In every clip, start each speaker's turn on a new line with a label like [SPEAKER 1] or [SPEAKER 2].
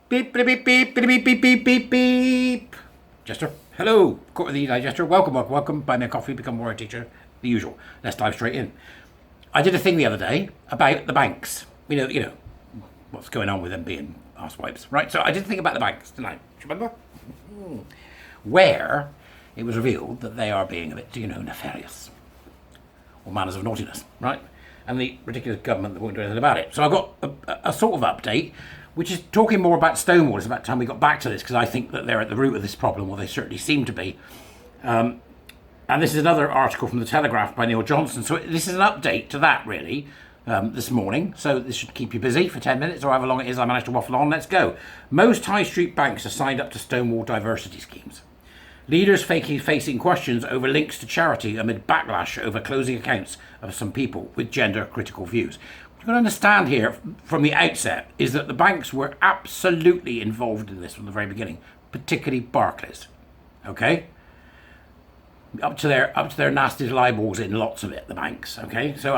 [SPEAKER 1] Beep, beep, beep, beep, beep, beep, beep, beep, beep, beep. Jester, hello. Court of the Digester. Welcome, welcome, welcome. Buy me a coffee, become a warrior teacher. The usual. Let's dive straight in. I did a thing the other day about the banks. You know, what's going on with them being arse-wipes, right? So I did a thing about the banks tonight. Do you remember? Where it was revealed that they are being a bit, nefarious. Or manners of naughtiness, right? And the ridiculous government that won't do anything about it. So I've got a sort of update, which is talking more about Stonewall. It's about time we got back to this, because I think that they're at the root of this problem, or they certainly seem to be. And this is another article from The Telegraph by Neil Johnson. So this is an update to that, really, this morning. So this should keep you busy for 10 minutes, or however long it is I managed to waffle on. Let's go. Most high street banks are signed up to Stonewall diversity schemes. Leaders facing questions over links to charity amid backlash over closing accounts of some people with gender-critical views. What you've got to understand here from the outset is that the banks were absolutely involved in this from the very beginning, particularly Barclays. Okay? Up to their nasty little eyeballs in lots of it, the banks. Okay? So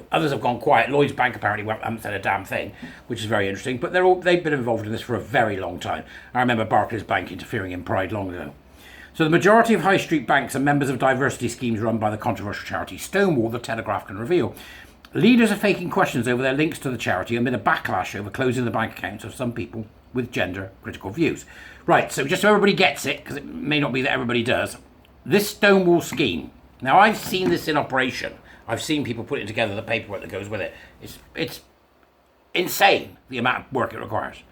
[SPEAKER 1] others have gone quiet. Lloyds Bank apparently haven't said a damn thing, which is very interesting. But they've been involved in this for a very long time. I remember Barclays Bank interfering in Pride long ago. So the majority of high street banks are members of diversity schemes run by the controversial charity Stonewall, The Telegraph can reveal. Leaders are faking questions over their links to the charity amid a backlash over closing the bank accounts of some people with gender-critical views. Right, so just so everybody gets it, because it may not be that everybody does, this Stonewall scheme, now I've seen this in operation. I've seen people putting together the paperwork that goes with it. It's insane, the amount of work it requires.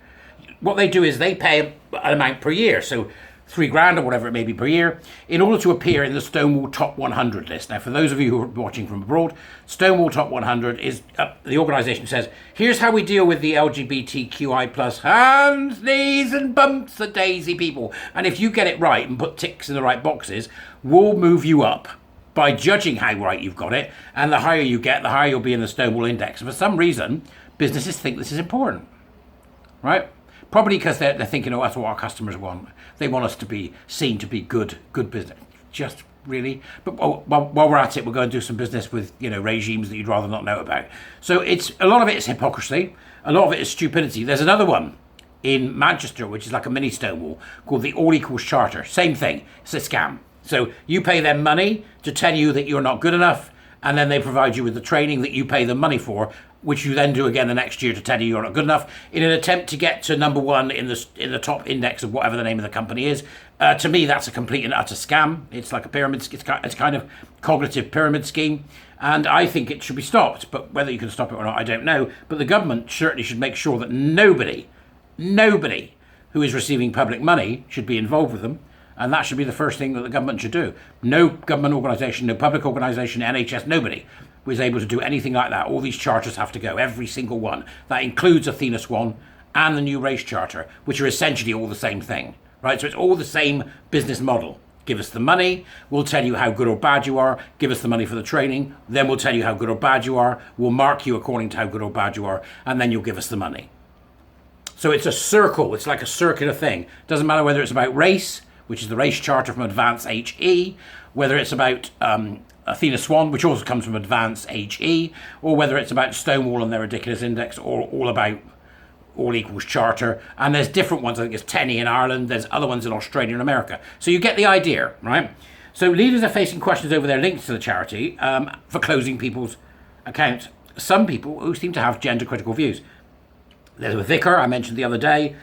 [SPEAKER 1] What they do is they pay an amount per year, so $3,000 or whatever it may be per year, in order to appear in the Stonewall Top 100 list. Now, for those of you who are watching from abroad, Stonewall Top 100 is, the organisation says, here's how we deal with the LGBTQI plus hands, knees and bumps the daisy people. And if you get it right and put ticks in the right boxes, we'll move you up by judging how right you've got it. And the higher you get, the higher you'll be in the Stonewall Index. And for some reason, businesses think this is important, right? Probably because they're thinking, oh, that's what our customers want. They want us to be seen to be good business. Just really. But while we're at it, we'll go and do some business with, regimes that you'd rather not know about. So a lot of it is hypocrisy. A lot of it is stupidity. There's another one in Manchester, which is like a mini Stonewall, called the All Equals Charter. Same thing. It's a scam. So you pay them money to tell you that you're not good enough, and then they provide you with the training that you pay them money for, which you then do again the next year to tell you you're not good enough, in an attempt to get to number one in the top index of whatever the name of the company is. To me, that's a complete and utter scam. It's like a pyramid. It's kind of cognitive pyramid scheme, and I think it should be stopped. But whether you can stop it or not, I don't know. But the government certainly should make sure that nobody who is receiving public money should be involved with them. And that should be the first thing that the government should do. No government organisation, no public organisation, NHS, nobody was able to do anything like that. All these charters have to go, every single one. That includes Athena Swan and the new race charter, which are essentially all the same thing, right? So it's all the same business model. Give us the money, we'll tell you how good or bad you are. Give us the money for the training, then we'll tell you how good or bad you are. We'll mark you according to how good or bad you are, and then you'll give us the money. So it's a circle, it's like a circular thing. Doesn't matter whether it's about race, which is the race charter from Advance HE, whether it's about Athena Swan, which also comes from Advance HE, or whether it's about Stonewall and their ridiculous index, or all about All Equals Charter. And there's different ones. I think it's Tenny in Ireland. There's other ones in Australia and America. So you get the idea, right? So leaders are facing questions over their links to the charity for closing people's accounts. Some people who seem to have gender-critical views. There's a vicar I mentioned the other day.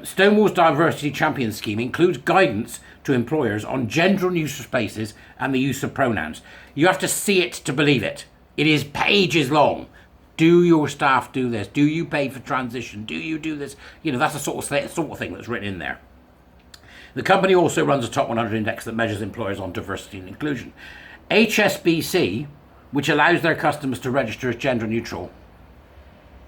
[SPEAKER 1] Stonewall's Diversity Champion Scheme includes guidance to employers on gender-neutral spaces and the use of pronouns. You have to see it to believe it. It is pages long. Do your staff do this? Do you pay for transition? Do you do this? That's the sort of thing that's written in there. The company also runs a top 100 index that measures employers on diversity and inclusion. HSBC, which allows their customers to register as gender neutral,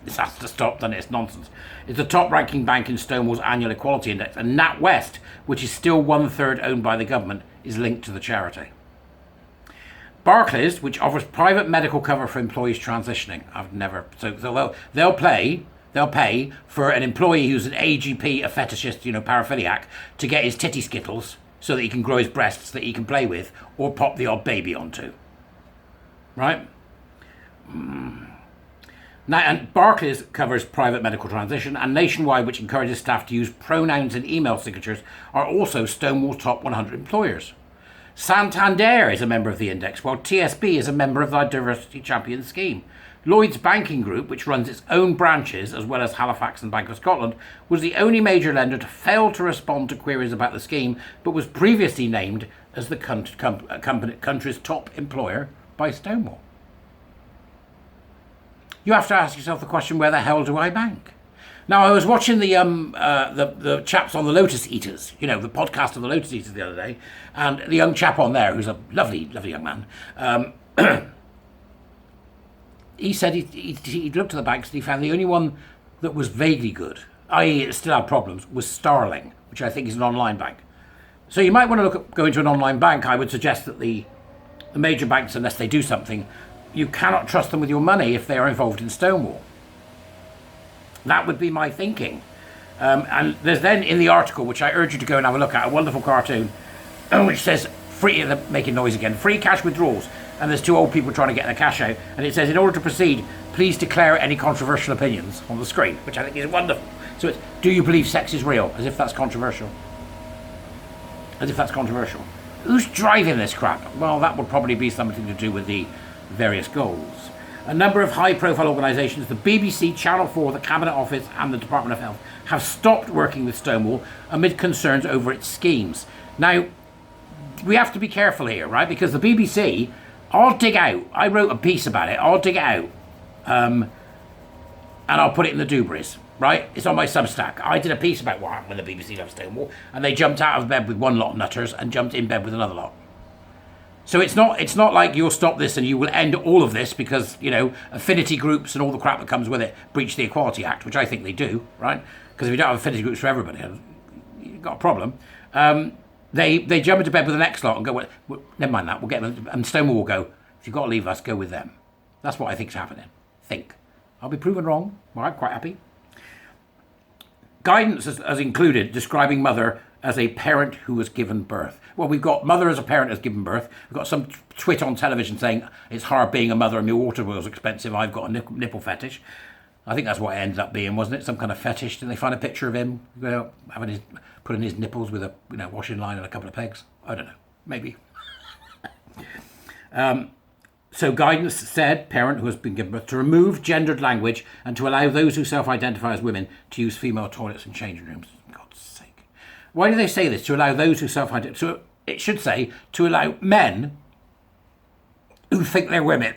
[SPEAKER 1] this has to stop, then it's nonsense. It's the top ranking bank in Stonewall's annual equality index, and NatWest, which is still 1/3 owned by the government, is linked to the charity. Barclays, which offers private medical cover for employees transitioning. They'll pay for an employee who's an AGP, a fetishist, paraphiliac, to get his titty skittles so that he can grow his breasts that he can play with or pop the odd baby onto. Right? Now, and Barclays covers private medical transition, and Nationwide, which encourages staff to use pronouns in email signatures, are also Stonewall's top 100 employers. Santander is a member of the index, while TSB is a member of the Diversity Champion scheme. Lloyds Banking Group, which runs its own branches as well as Halifax and Bank of Scotland, was the only major lender to fail to respond to queries about the scheme, but was previously named as the country's top employer by Stonewall. You have to ask yourself the question, where the hell do I bank? Now, I was watching the chaps on the Lotus Eaters, the podcast of the Lotus Eaters the other day, and the young chap on there, who's a lovely, lovely young man, he said he looked at the banks and he found the only one that was vaguely good, i.e. it still had problems, was Starling, which I think is an online bank. So you might want to look at going to an online bank. I would suggest that the major banks, unless they do something, you cannot trust them with your money if they are involved in Stonewall. That would be my thinking. And there's then in the article, which I urge you to go and have a look at, a wonderful cartoon, which says, they're making noise again, free cash withdrawals. And there's two old people trying to get their cash out. And it says, in order to proceed, please declare any controversial opinions on the screen, which I think is wonderful. So it's, do you believe sex is real? As if that's controversial. As if that's controversial. Who's driving this crap? Well, that would probably be something to do with the various goals. A number of high-profile organisations, the BBC, Channel 4, the Cabinet Office and the Department of Health, have stopped working with Stonewall amid concerns over its schemes. Now, we have to be careful here, right? Because the BBC, I'll dig out, I wrote a piece about it, I'll dig it out, and I'll put it in the Dubris, right? It's on my Substack. I did a piece about what happened when the BBC left Stonewall, and they jumped out of bed with one lot of nutters and jumped in bed with another lot. So it's not like you'll stop this and you will end all of this because, affinity groups and all the crap that comes with it breach the Equality Act, which I think they do, right? Because if you don't have affinity groups for everybody, you've got a problem. They jump into bed with the next lot and go, well, never mind that, we'll get them. And Stonewall will go, if you've got to leave us, go with them. That's what I think's happening. I'll be proven wrong. Well, I'm quite happy. Guidance has included describing mother as a parent who has given birth. Well, we've got mother as a parent has given birth. We've got some twit on television saying it's hard being a mother and my water wheel's expensive. I've got a nipple fetish. I think that's what it ended up being, wasn't it? Some kind of fetish. Did they find a picture of him putting his nipples with a washing line and a couple of pegs? I don't know. Maybe. So guidance said, parent who has been given birth, to remove gendered language and to allow those who self-identify as women to use female toilets and changing rooms. For God's sake. Why do they say this? To allow those who self-identify... So it should say, to allow men who think they're women.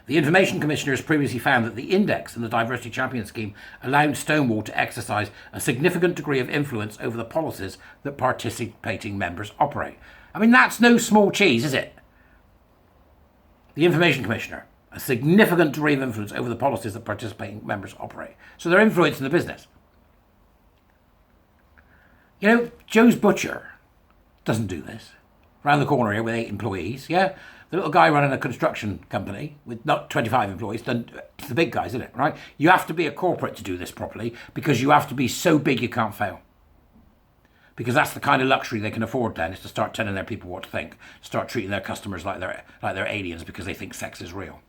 [SPEAKER 1] The Information Commissioner has previously found that the Index and the Diversity Champion scheme allowed Stonewall to exercise a significant degree of influence over the policies that participating members operate. I mean, that's no small cheese, is it? The Information Commissioner, a significant degree of influence over the policies that participating members operate. So they're influencing the business. Joe's Butcher doesn't do this. Around the corner here with 8 employees, yeah? The little guy running a construction company with not 25 employees, it's the big guys, isn't it, right? You have to be a corporate to do this properly because you have to be so big you can't fail. Because that's the kind of luxury they can afford then, is to start telling their people what to think, start treating their customers like they're aliens because they think sex is real.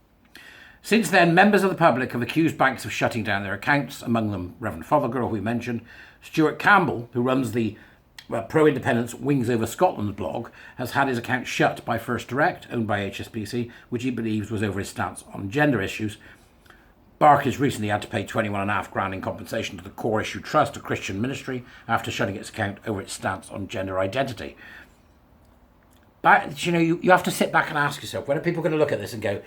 [SPEAKER 1] Since then, members of the public have accused banks of shutting down their accounts, among them Reverend Fothergill, who we mentioned. Stuart Campbell, who runs the pro-independence Wings Over Scotland blog, has had his account shut by First Direct, owned by HSBC, which he believes was over his stance on gender issues. Barclays recently had to pay $21.5 in compensation to the Core Issue Trust, a Christian ministry, after shutting its account over its stance on gender identity. But, you have to sit back and ask yourself, when are people going to look at this and go,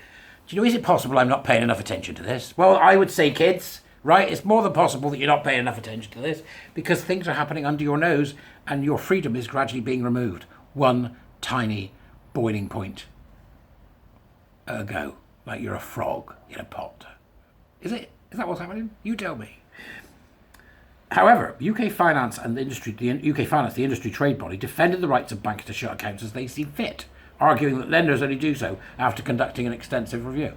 [SPEAKER 1] is it possible I'm not paying enough attention to this? Well, I would say, kids, right, it's more than possible that you're not paying enough attention to this because things are happening under your nose and your freedom is gradually being removed. One tiny boiling point ago, like you're a frog in a pot. Is it? Is that what's happening? You tell me. However, UK Finance, the industry trade body, defended the rights of banks to shut accounts as they see fit, arguing that lenders only do so after conducting an extensive review.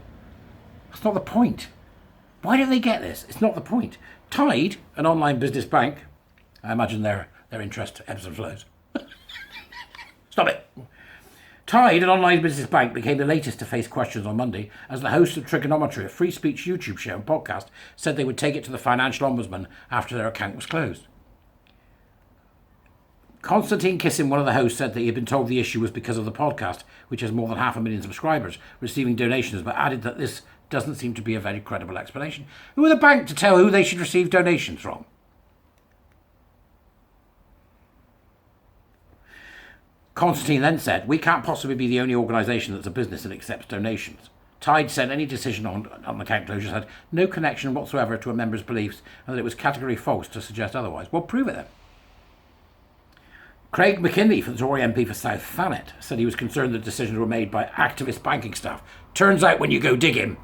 [SPEAKER 1] That's not the point. Why don't they get this? It's not the point. Tide, an online business bank, I imagine their interest ebbs and flows. Stop it. Tide, an online business bank, became the latest to face questions on Monday as the host of Trigonometry, a free speech YouTube show and podcast, said they would take it to the financial ombudsman after their account was closed. Konstantin Kissin, one of the hosts, said that he had been told the issue was because of the podcast, which has more than 500,000 subscribers, receiving donations, but added that this doesn't seem to be a very credible explanation. Who are the bank to tell who they should receive donations from? Constantine then said, "We can't possibly be the only organisation that's a business that accepts donations." Tide said any decision on account closures had no connection whatsoever to a member's beliefs and that it was categorically false to suggest otherwise. Well, prove it then. Craig McKinley, the Tory MP for South Thanet, said he was concerned that decisions were made by activist banking staff. Turns out when you go digging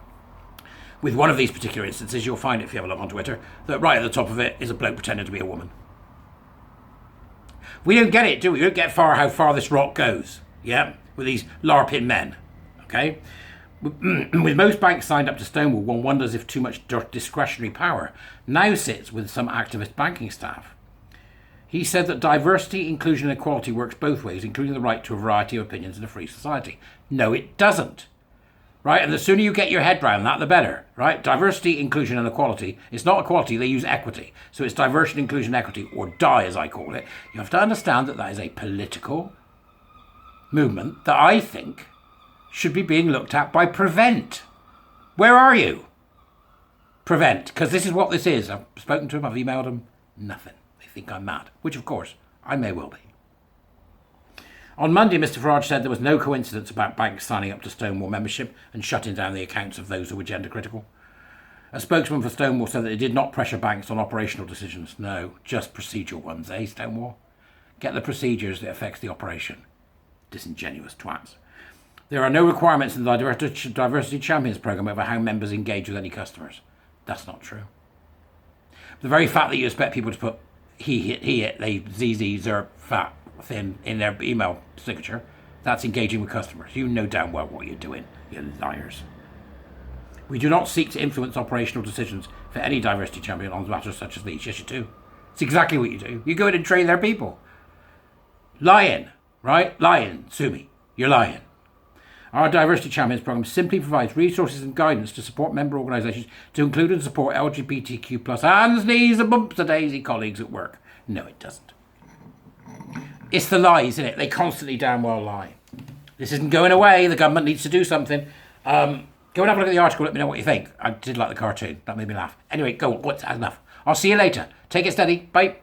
[SPEAKER 1] with one of these particular instances, you'll find, if you have a look on Twitter, that right at the top of it is a bloke pretending to be a woman. We don't get it, do we? We don't get how far this rot goes, yeah, with these LARPing men, okay? With most banks signed up to Stonewall, one wonders if too much discretionary power now sits with some activist banking staff. He said that diversity, inclusion and equality works both ways, including the right to a variety of opinions in a free society. No, it doesn't. Right? And the sooner you get your head round that, the better. Right? Diversity, inclusion and equality. It's not equality, they use equity. So it's diversity, inclusion, equity, or die as I call it. You have to understand that that is a political movement that I think should be being looked at by Prevent. Where are you? Prevent. Because this is what this is. I've spoken to them, I've emailed them. Nothing. They think I'm mad. Which, of course, I may well be. On Monday, Mr Farage said there was no coincidence about banks signing up to Stonewall membership and shutting down the accounts of those who were gender critical. A spokesman for Stonewall said that it did not pressure banks on operational decisions. No, just procedural ones, eh, Stonewall? Get the procedures that affects the operation. Disingenuous twats. There are no requirements in the Diversity Champions programme over how members engage with any customers. That's not true. The very fact that you expect people to put he, it, they, ZZ, zerp, fat, thin in their email signature, that's engaging with customers. You know damn well what you're doing, you liars. We do not seek to influence operational decisions for any diversity champion on matters such as these. Yes, you do. It's exactly what you do. You go in and train their people. Lying, right? Lying, sue me. You're lying. Our Diversity Champions programme simply provides resources and guidance to support member organisations to include and support LGBTQ plus hands, knees and bumps of daisy colleagues at work. No, it doesn't. It's the lies, isn't it? They constantly damn well lie. This isn't going away. The government needs to do something. Go and have a look at the article. Let me know what you think. I did like the cartoon. That made me laugh. Anyway, go on. That's enough. I'll see you later. Take it steady. Bye.